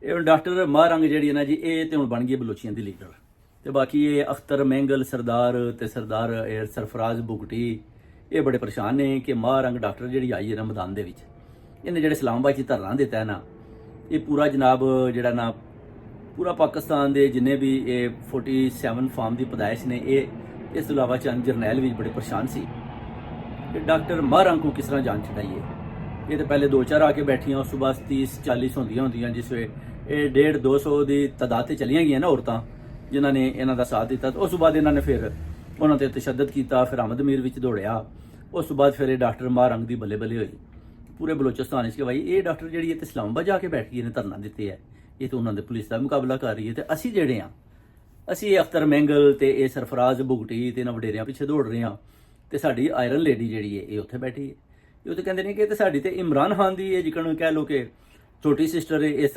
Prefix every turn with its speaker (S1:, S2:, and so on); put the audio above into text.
S1: ਇਹ ਹੁਣ ਡਾਕਟਰ ਮਾਰੰਗ ਜਿਹੜੀ ਹੈ ਨਾ ਜੀ, ਇਹ ਤੇ ਹੁਣ ਬਣ ਗਈ ਬਲੋਚੀਆਂ ਦੀ ਲੀਡਰ। ਤੇ ਬਾਕੀ ਇਹ ਅਖਤਰ ਮਹਿੰਗਲ ਸਰਦਾਰ ਤੇ ਸਰਦਾਰ ਇਹ ਸਰਫਰਾਜ਼ ਬੁਗਟੀ ਇਹ ਬੜੇ ਪਰੇਸ਼ਾਨ ਨੇ ਕਿ ਮਾਰੰਗ ਡਾਕਟਰ ਜਿਹੜੀ ਆਈ ਹੈ ਨਾ ਮੈਦਾਨ ਦੇ ਵਿੱਚ, ਇਹਨੇ ਜਿਹੜੇ ਇਸਲਾਮਾਬਾਦ 'ਚ ਧਰਨਾ ਦਿੱਤਾ ਹੈ ਨਾ, ਇਹ ਪੂਰਾ ਜਨਾਬ ਜਿਹੜਾ ਨਾ ਪੂਰਾ ਪਾਕਿਸਤਾਨ ਦੇ ਜਿੰਨੇ ਵੀ ਇਹ 47 ਫਾਰਮ ਦੀ ਪਦਾਇਸ਼ ਨੇ, ਇਹ ਇਸ ਤੋਂ ਇਲਾਵਾ ਚੰਦ ਜਰਨੈਲ ਵੀ ਬੜੇ ਪਰੇਸ਼ਾਨ ਸੀ ਕਿ ਡਾਕਟਰ ਮਾਰੰਗ को किस तरह जान छड़ाइए। ये तो पहले 2-4 आके बैठियां, उस सुबह 30-40 होंदियां जिस वे ये 150-200 की तादाद से चलिया गई ना औरतां जिन्होंने इन्हों का साथ दिता। तो उस बाद इन्होंने फिर उन्होंने तशद्दद किया, फिर अहमद मीर विच दौड़िया। उस बाद फिर डॉक्टर मारंग की बल्ले बल्ले हुई पूरे बलोचिस्तान कि भाई ये डॉक्टर जी तो इस्लामाबाद जाके बैठ गई, इन्हें धरना दिते है, ये तो उन्होंने पुलिस का मुकाबला कर रही है। तो असी जेडे हाँ, असी अख्तर महंगल तो ये सरफराज बुगटी तो इन्होंने वडेरिया पिछे दौड़ रहे हैं। तो साड़ी आयरन लेडी जी है ये उत्थे बैठी है। ये तो कहते हैं कि साड़ी तो इमरान खान की जिकन कह लो कि छोटी सिस्टर है इस